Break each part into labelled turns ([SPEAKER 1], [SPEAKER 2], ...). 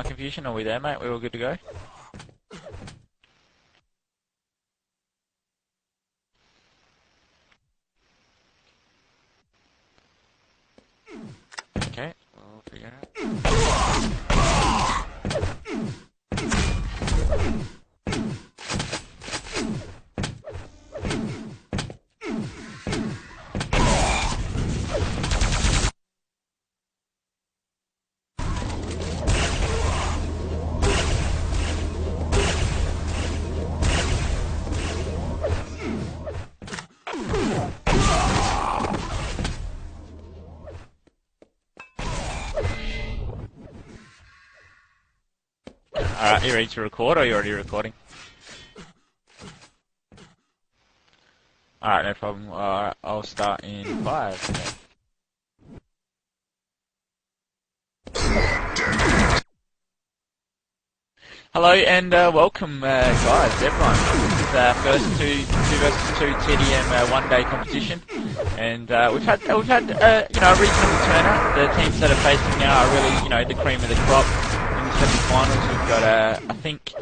[SPEAKER 1] Confusion, are we there, mate? We're all good to go? Okay, we'll figure it out. Alright, you ready to record, or are you already recording? Alright, no problem. Alright, I'll start in 5. Hello and welcome, guys, everyone. This is our first 2 versus 2 TDM one-day competition, and we've had a reasonable turnout. The teams that are facing now are really, the cream of the crop. Semi-finals, we've got, I think,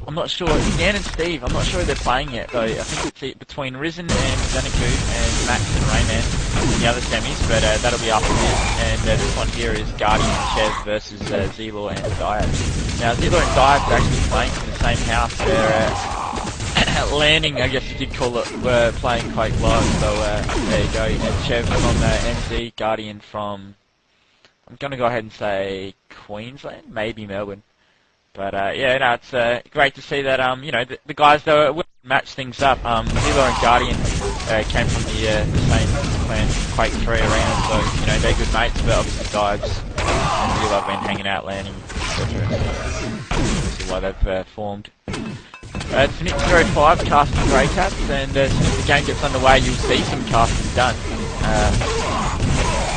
[SPEAKER 1] I'm not sure, Dan and Steve, I'm not sure who they're playing yet, though. I think it's between Risen and Zeniku and Max and Rayman in the other semis, but that'll be after this. And this one here is Guardian and Chev versus Zelo and diabz. Now, Zelo and diabz are actually playing in the same house. They're landing, I guess you could call it, were playing quite low, so there you go. And Chev from NZ, Guardian from, I'm going to go ahead and say Queensland, maybe Melbourne. But yeah, no, it's great to see that the guys that will match things up. Zelo and Guardian came from the same clan, Quake 3 around, so they're good mates. But obviously diabz and Zelo have been hanging out, landing, etc. See why they've formed. It's Nick 05 casting Grey Caps, and as soon as the game gets underway, you'll see some casting done.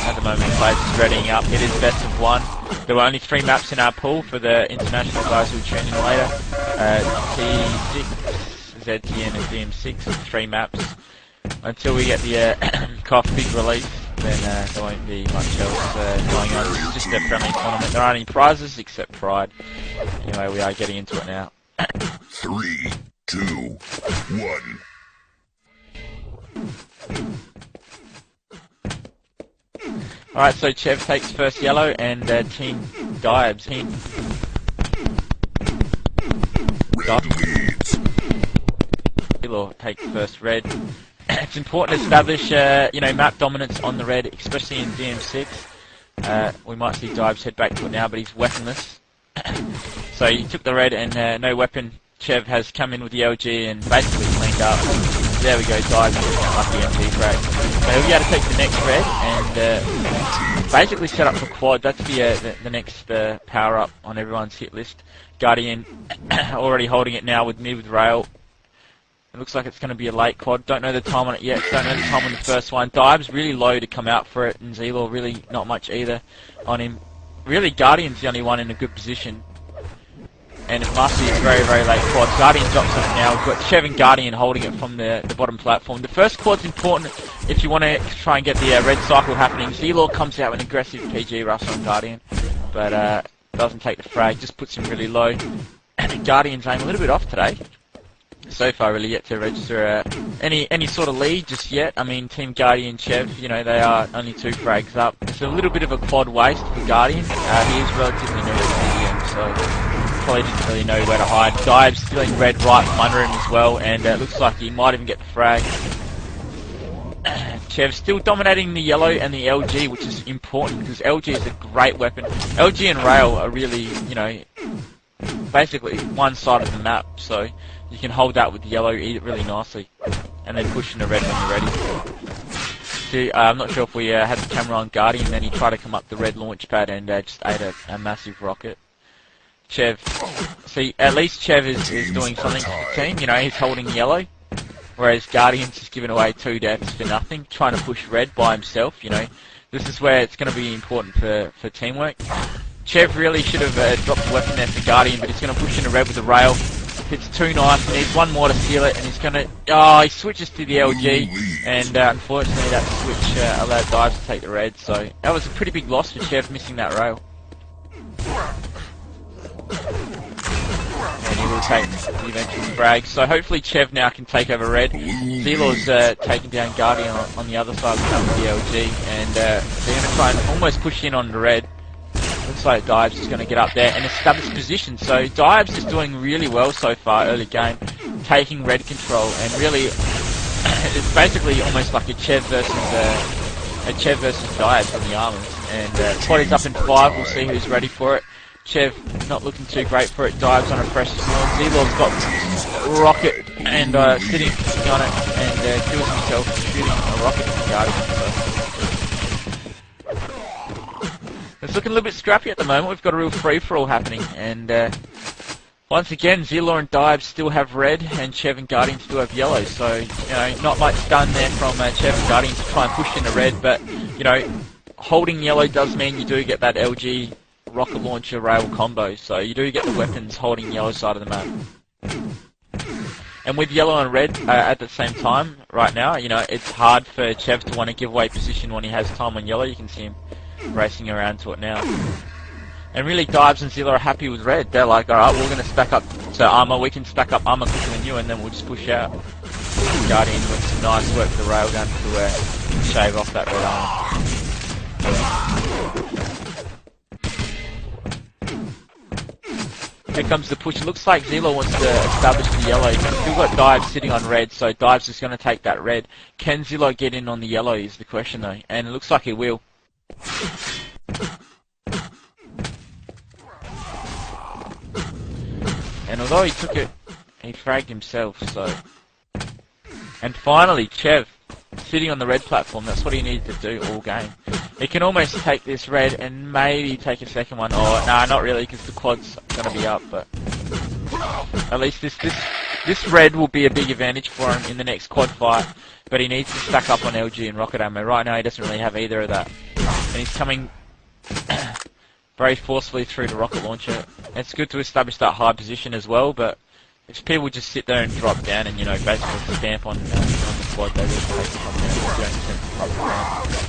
[SPEAKER 1] At the moment, players is readying up. It is best of 1. There were only 3 maps in our pool for the international guys who will tune in later. T6, ZTN and DM6, 3 maps. Until we get the COF big release, then there won't be much else going on. This is just a friendly tournament. There aren't any prizes except pride. Anyway, we are getting into it now.
[SPEAKER 2] 3, 2, 1.
[SPEAKER 1] Alright, so Chev takes first yellow, and Team diabz. Zelo takes first red. It's important to establish, map dominance on the red, especially in DM6. We might see diabz head back to it now, but he's weaponless. So he took the red and no weapon. Chev has come in with the LG and basically cleaned up. There we go, diabz up the MG frag. So he'll be able to take the next red and basically set up for quad. That's the next power up on everyone's hit list. Guardian already holding it now with mid with rail. It looks like it's going to be a late quad. Don't know the time on it yet. Don't know the time on the first one. diabz really low to come out for it, and Zelo really not much either on him. Really, Guardian's the only one in a good position. And it must be a very, very late quad. Guardian drops on it now. We've got Chev and Guardian holding it from the bottom platform. The first quad's important if you want to try and get the red cycle happening. Zelo comes out with an aggressive PG rush on Guardian, but doesn't take the frag, just puts him really low. And Guardian's aim a little bit off today. So far, really yet to register any sort of lead just yet. I mean, Team Guardian Chev, they are only 2 frags up. It's a little bit of a quad waste for Guardian. He is relatively new to TDM, so probably didn't really know where to hide. diabz stealing red right from under him as well, and it looks like he might even get the frag. Chev still dominating the yellow and the LG, which is important because LG is a great weapon. LG and rail are really, basically one side of the map, so you can hold that with the yellow, eat it really nicely, and then push in the red when you're ready. See, I'm not sure if we had the camera on Guardian, then he tried to come up the red launch pad and just ate a massive rocket. Chev, see, at least Chev is doing something for the team, he's holding yellow, whereas Guardian's just giving away 2 deaths for nothing, trying to push red by himself, This is where it's going to be important for teamwork. Chev really should have dropped the weapon there for Guardian, but he's going to push into red with the rail. It's too nice, he needs one more to seal it, and he's going to... he switches to the LG, and unfortunately that switch allowed diabz to take the red, so that was a pretty big loss for Chev missing that rail. able to take the eventual frag. So hopefully Chev now can take over red. Zelor's taking down Guardian on the other side with the LG, and they're going to try and almost push in on the red. Looks like diabz is going to get up there and establish position. So diabz is doing really well so far early game, taking red control, and really it's basically almost like a Chev versus diabz on the armors. And quad is up in 5, we'll see who's ready for it. Chev not looking too great for it, diabz on a precious one. Zelor's got rocket and sitting on it and kills himself shooting a rocket from Guardian. It's looking a little bit scrappy at the moment. We've got a real free-for-all happening, and once again, Zelor and diabz still have red, and Chev and Guardian still have yellow. So, you know, not much done there from Chev and Guardian to try and push into red, but, you know, holding yellow does mean you do get that LG rocket launcher rail combo, so you do get the weapons holding yellow side of the map. And with yellow and red at the same time, right now, you know, it's hard for Chev to want to give away position when he has time on yellow. You can see him racing around to it now. And really, diabz and Zelor are happy with red. They're like, alright, we're going to stack up to armor, we can stack up armor quicker than you, and then we'll just push out. Guardian with some nice work for the railgun to shave off that red armor. Here comes the push. It looks like Zelor wants to establish the yellow. He's still got diabz sitting on red, so diabz is going to take that red. Can Zelor get in on the yellow is the question though, and it looks like he will. And although he took it, he fragged himself, so... And finally, Chev, sitting on the red platform, that's what he needed to do all game. He can almost take this red and maybe take a second one. Oh, nah, not really, because the quad's gonna be up, but... At least this red will be a big advantage for him in the next quad fight, but he needs to stack up on LG and rocket ammo. Right now he doesn't really have either of that. And he's coming very forcefully through the rocket launcher. It's good to establish that high position as well, but if people just sit there and drop down and, you know, basically stamp on the quad, they will take it from there.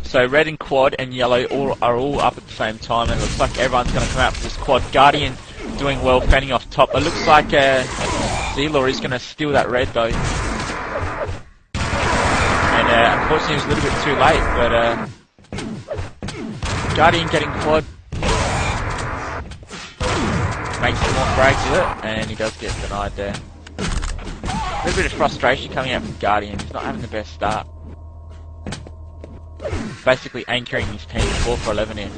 [SPEAKER 1] So red and quad and yellow are all up at the same time, and it looks like everyone's going to come out for this quad. Guardian doing well, fanning off top. It looks like Zelor is going to steal that red though. And unfortunately it was a little bit too late, but Guardian getting quad. Makes some more frags with it, and he does get denied there. A little bit of frustration coming out from Guardian. He's not having the best start. Basically anchoring his team 4 for 11 here.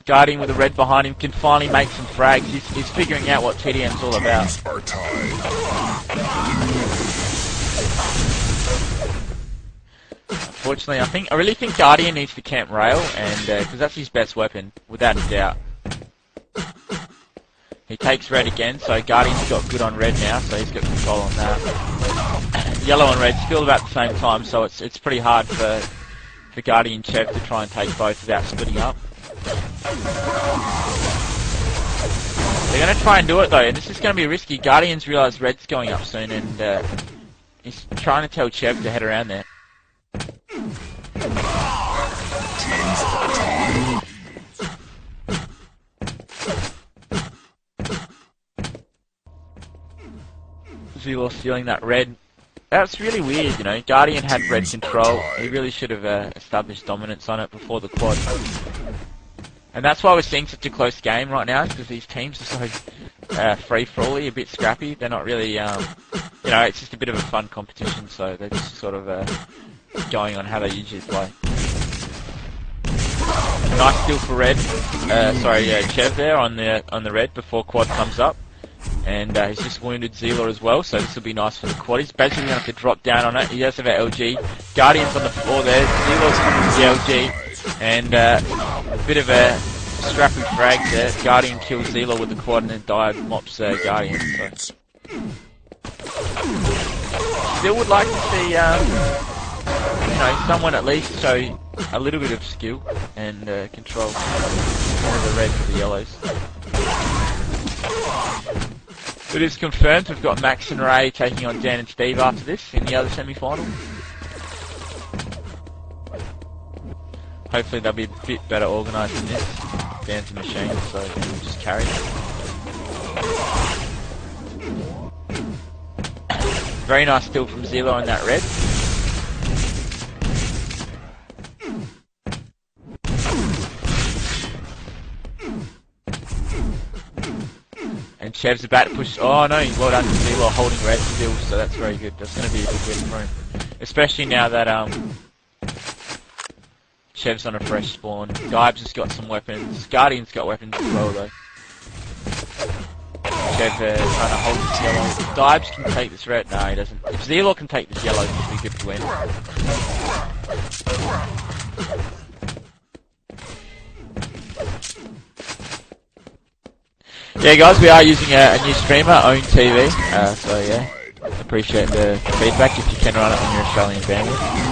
[SPEAKER 1] Guardian with the red behind him can finally make some frags. He's figuring out what TDM's all about. Unfortunately, I really think Guardian needs to camp rail, and because that's his best weapon, without a doubt. He takes red again, so Guardian's got good on red now, so he's got control on that. Yellow and red still about the same time, so it's pretty hard for Guardian Chev to try and take both without splitting up. They're going to try and do it though, and this is going to be risky. Guardians realise red's going up soon, and he's trying to tell Chev to head around there. Zelor stealing that red. That's really weird, you know. Guardian had red control. He really should have established dominance on it before the quad. And that's why we're seeing such a close game right now, because these teams are so free-for-all-y, a bit scrappy. They're not really, you know, it's just a bit of a fun competition, so they're just sort of going on how they usually play. Nice steal for red. Chev there on the red before quad comes up. And he's just wounded Zelor as well, so this will be nice for the quad. He's basically going to have to drop down on it. He does have an LG. Guardian's on the floor there. Zelor's coming with the LG. And a bit of a scrappy frag there. Guardian kills Zelor with the quad, and then diabz mops Guardian. So. Still would like to see, you know, someone at least show a little bit of skill and control. One of the reds or the yellows. It is confirmed we've got Max and Ray taking on Dan and Steve after this in the other semi-final. Hopefully they'll be a bit better organised than this. Dan's a machine, so we'll just carry it. Very nice steal from Zelo on that red. And Chev's about to push. Oh no, well done to Zelo holding red still, so that's very good. That's going to be a big win for him. Especially now that Chev's on a fresh spawn. diabz has got some weapons. Guardian's got weapons as well though. Chev trying to hold this yellow. diabz can take this red. No, he doesn't. If Zelo can take this yellow, this will be good to win. Yeah guys, we are using a new streamer, Own TV, so yeah, appreciate the feedback if you can run it on your Australian bandwidth.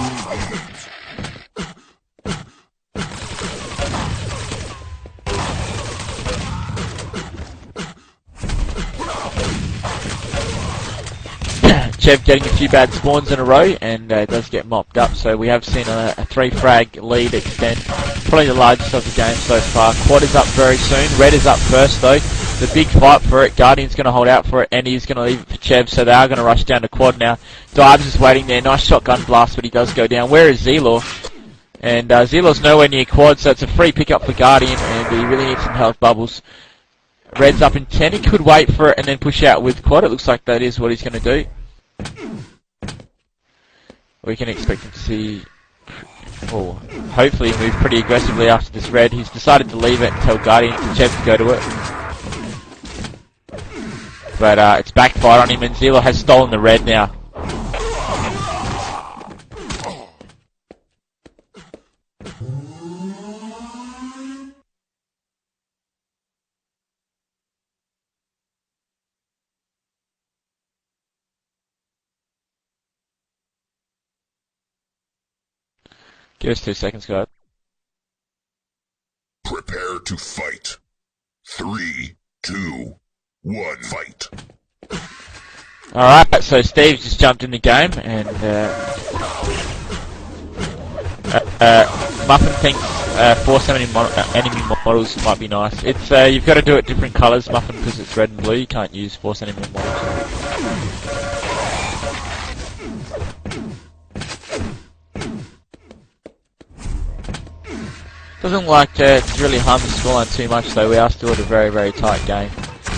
[SPEAKER 1] Chev getting a few bad spawns in a row, and it does get mopped up, so we have seen a 3-frag lead extend. Probably the largest of the game so far. Quad is up very soon. Red is up first though. The big fight for it. Guardian's going to hold out for it, and he's going to leave it for Chev, so they are going to rush down to quad now. diabz is waiting there. Nice shotgun blast, but he does go down. Where is Zelo? And Zelo's nowhere near quad, so it's a free pickup for Guardian, and he really needs some health bubbles. Red's up in 10. He could wait for it and then push out with quad. It looks like that is what he's going to do. We can expect him to see, or hopefully move pretty aggressively after this red. He's decided to leave it and tell Guardian and Chev to go to it. But it's backfired on him, and Zelo has stolen the red now. Give us 2 seconds, guys.
[SPEAKER 2] Prepare to fight. 3, 2, 1, fight.
[SPEAKER 1] Alright, so Steve's just jumped in the game, and Muffin thinks force enemy models might be nice. It's you've got to do it different colours, Muffin, because it's red and blue. You can't use force enemy models. Doesn't like to really harm the scoreline too much though. We are still at a very, very tight game.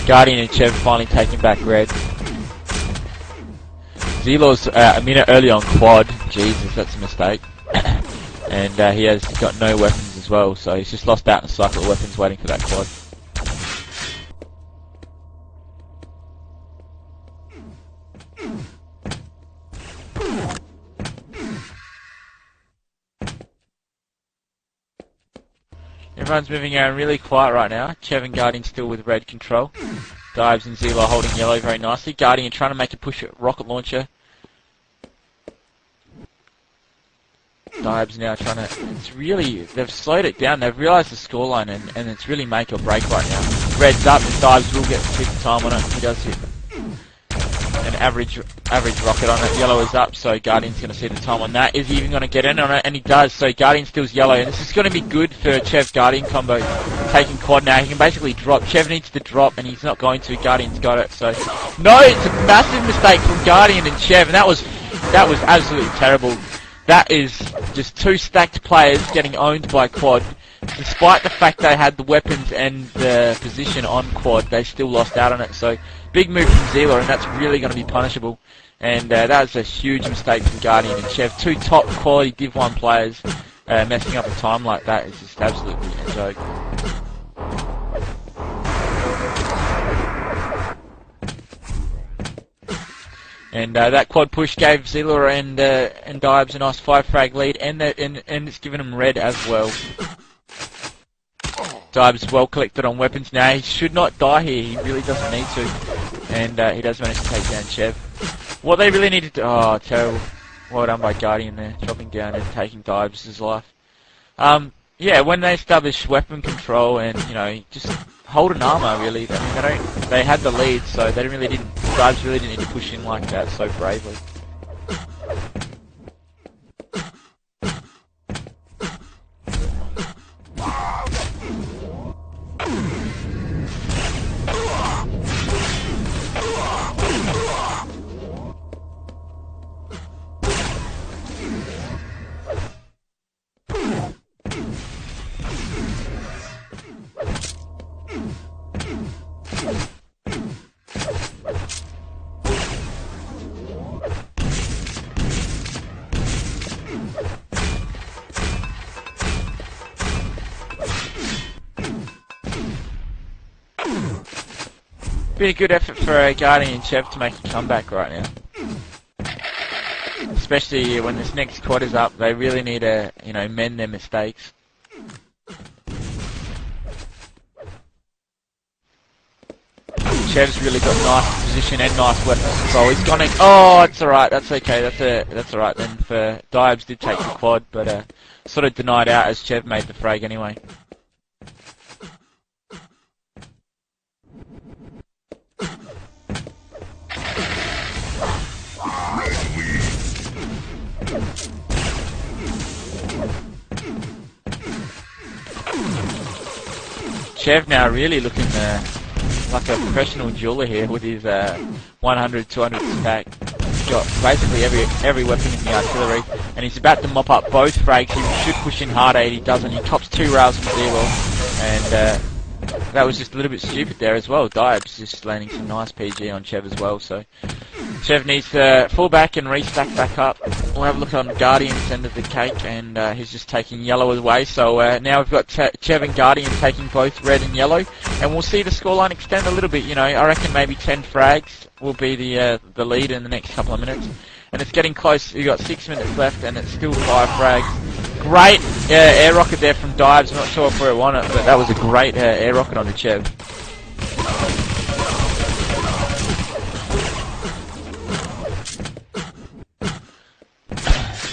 [SPEAKER 1] Guardian and Chev finally taking back red. Zelo's a minute early on quad. Jesus, that's a mistake. And he has got no weapons as well, so he's just lost out in a cycle of weapons waiting for that quad. Everyone's moving around really quiet right now. Chev and Guardian still with red control. diabz and Zelo holding yellow very nicely. Guardian trying to make a push at rocket launcher. diabz now trying to... It's really... They've slowed it down. They've realised the scoreline, and it's really make or break right now. Red's up, and diabz will get the time on it. He does hit an average rocket on it. Yellow is up, so Guardian's going to see the time on that. Is he even going to get in on it? And he does, so Guardian steals yellow. And this is going to be good for Chev Guardian combo. Taking quad now, he can basically drop. Chev needs to drop, and he's not going to. Guardian's got it, so... No, it's a massive mistake from Guardian and Chev, and that was absolutely terrible. That is just 2 stacked players getting owned by quad. Despite the fact they had the weapons and the position on quad, they still lost out on it. So, big move from Zelo, and that's really going to be punishable. And that was a huge mistake from Guardian and Chev. 2 top quality Div 1 players messing up a time like that is just absolutely a joke. And that quad push gave Zelo and diabz a nice 5-frag lead, and it's given them red as well. diabz well collected on weapons now. He should not die here. He really doesn't need to. And he does manage to take down Chev. What they really needed to... Oh, terrible. Well done by Guardian there, dropping down and taking diabz' life. Yeah, when they establish weapon control and, you know, just hold an armor, really. I mean, they had the lead, so they diabz really didn't need to push in like that so bravely. Been a good effort for Guardian and Chev to make a comeback right now. Especially when this next quad is up, they really need to, you know, mend their mistakes. Chev's really got nice position and nice weapon control. He's gonna. Oh, it's alright. That's okay. That's alright then. For diabz did take the quad, but sort of denied out as Chev made the frag anyway. Chev now really looking like a professional jeweler here with his 100, 200 stack. He's got basically every weapon in the artillery, and he's about to mop up both frags. He should push in hard 8, he doesn't. He cops 2 rails from zero, and that was just a little bit stupid there as well. diabz just landing some nice PG on Chev as well, so Chev needs to fall back and restack back up. We'll have a look on Guardian's end of the cake, and he's just taking yellow away. So now we've got Chev and Guardian taking both red and yellow, and we'll see the scoreline extend a little bit. You know, I reckon maybe 10 frags will be the lead in the next couple of minutes, and it's getting close. We've got 6 minutes left, and it's still 5 frags. Great air rocket there from diabz. I'm not sure if we're on it, but that was a great air rocket on the Chev.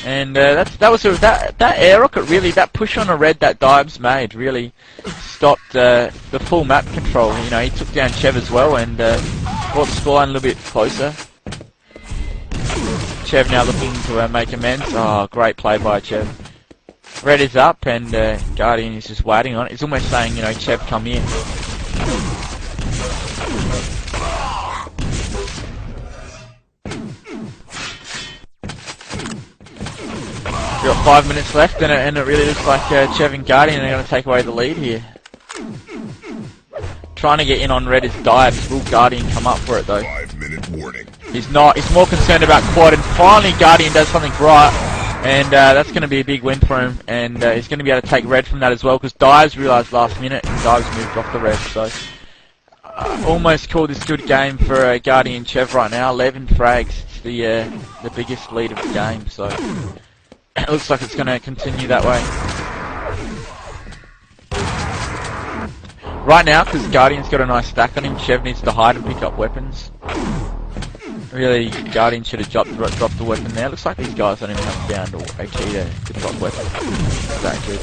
[SPEAKER 1] And that air rocket really, that push on a red that diabz made really stopped the full map control. You know, he took down Chev as well and brought the scoreline a little bit closer. Chev now looking to make amends. Oh, great play by Chev. Red is up and Guardian is just waiting on it. He's almost saying, you know, Chev, come in. We've got 5 minutes left, and it really looks like Chev and Guardian are going to take away the lead here. Trying to get in on red is diabz. Will Guardian come up for it though?
[SPEAKER 2] 5-minute warning.
[SPEAKER 1] He's not. He's more concerned about quad, and finally Guardian does something right, and that's going to be a big win for him. And he's going to be able to take red from that as well, because diabz realised last minute, and diabz moved off the red. So almost called this good game for Guardian Chev right now. 11 frags. It's the biggest lead of the game. So. It looks like it's going to continue that way. Right now, because Guardian's got a nice stack on him, Chev needs to hide and pick up weapons. Really, Guardian should have dropped the weapon there. Looks like these guys don't even have down to a key to drop weapons. That good.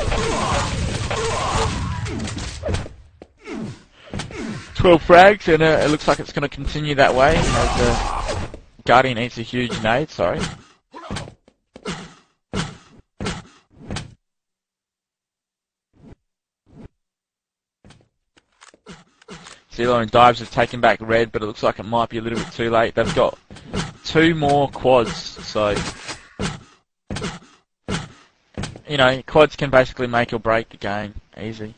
[SPEAKER 1] 12 frags, and it looks like it's going to continue that way as Guardian eats a huge nade, sorry. Zelo and diabz have taken back red, but it looks like it might be a little bit too late. They've got 2 more quads, so you know, quads can basically make or break the game. Easy.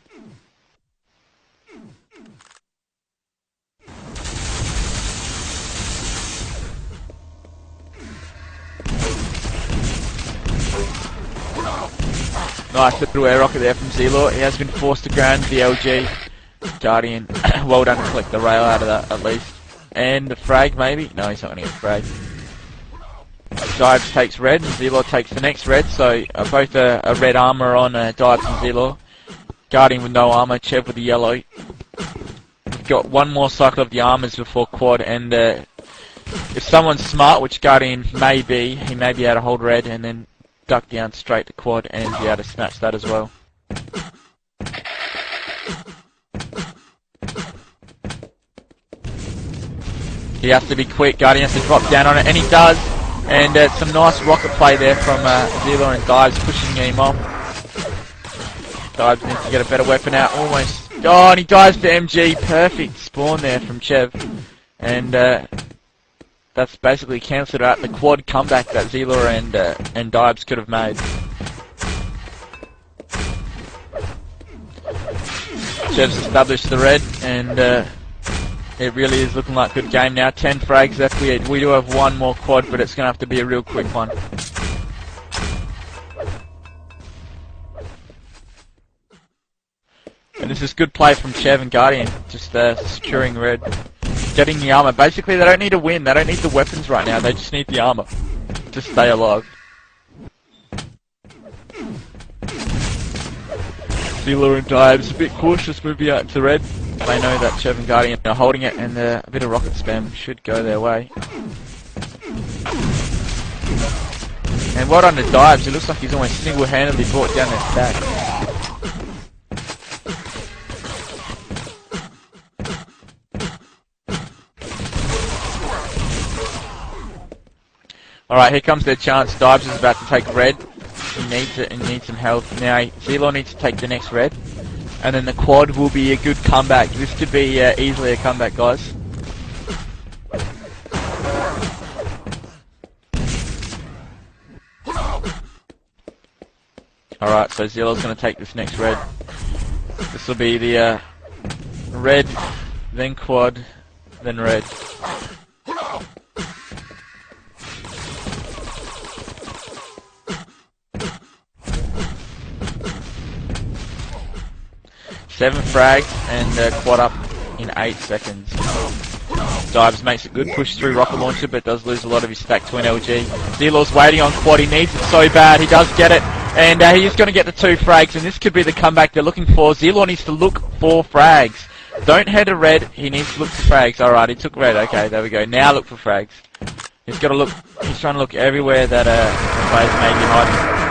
[SPEAKER 1] Nice little air rocket there from Zelo. He has been forced to ground the LG. Guardian, well done to collect the rail out of that at least. And the frag maybe? No, he's not going to get frag. diabz takes red and Zelo takes the next red, so both a red armor on diabz and Zelo. Guardian with no armor, Chev with the yellow. We've got one more cycle of the armors before quad, and if someone's smart, which Guardian may be, he may be able to hold red and then duck down straight to quad and be able to snatch that as well. He has to be quick, Guardian has to drop down on it, and he does. And some nice rocket play there from Zelo and diabz, pushing him off. diabz needs to get a better weapon out, almost. Oh, and he dives to MG, perfect spawn there from Chev. And that's basically cancelled out the quad comeback that Zelo and diabz could have made. Chev's established the red, and it really is looking like a good game now. 10 frags left. We do have one more quad, but it's going to have to be a real quick one. And this is good play from Chev and Guardian, just securing red. Getting the armor. Basically, they don't need to win. They don't need the weapons right now. They just need the armor to stay alive. Zelo and diabz a bit cautious moving out to red. They know that Chev and Guardian are holding it, and a bit of rocket spam should go their way. And well done to diabz. It looks like he's almost single-handedly brought down that stack. Alright, here comes their chance. diabz is about to take red. He needs it and needs some health. Now, Zelo needs to take the next red. And then the quad will be a good comeback. This could be easily a comeback, guys. Alright, so Zelo's going to take this next red. This will be the red, then quad, then red. Seven frags and quad up in 8 seconds. diabz makes a good push through rocket launcher, but does lose a lot of his stack to an LG. Zelo's waiting on quad. He needs it so bad. He does get it, and he's going to get the 2 frags, and this could be the comeback they're looking for. Zelo needs to look for frags. Don't head to red. He needs to look for frags. Alright, he took red. Okay, there we go. Now look for frags. He's got to look. He's trying to look everywhere that players may be hiding.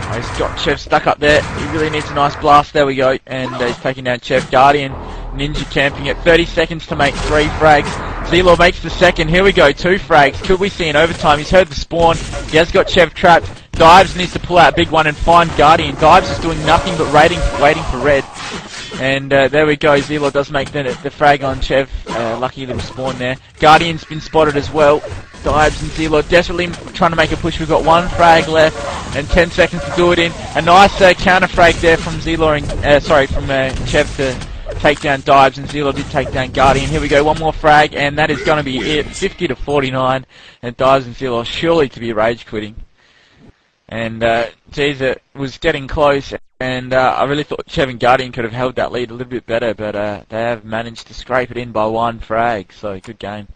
[SPEAKER 1] He's got Chev stuck up there. He really needs a nice blast. There we go. And he's taking down Chev. Guardian, Ninja camping at 30 seconds to make 3 frags. Zelo makes the second. Here we go. 2 frags. Could we see an overtime? He's heard the spawn. He has got Chev trapped. diabz needs to pull out a big one and find Guardian. diabz is doing nothing but waiting for red. And there we go. Zelo does make the frag on Chev. Lucky little spawn there. Guardian's been spotted as well. diabz and Zelo desperately trying to make a push. We've got 1 frag left and 10 seconds to do it in. A nice counter frag there from Zelo and from Chev to take down diabz, and Zelo did take down Guardian. Here we go, 1 more frag, and that is going to be it. 50 to 49, and diabz and Zelo surely to be rage quitting. And geez, it was getting close, and I really thought Chev and Guardian could have held that lead a little bit better, but they have managed to scrape it in by 1 frag. So good game.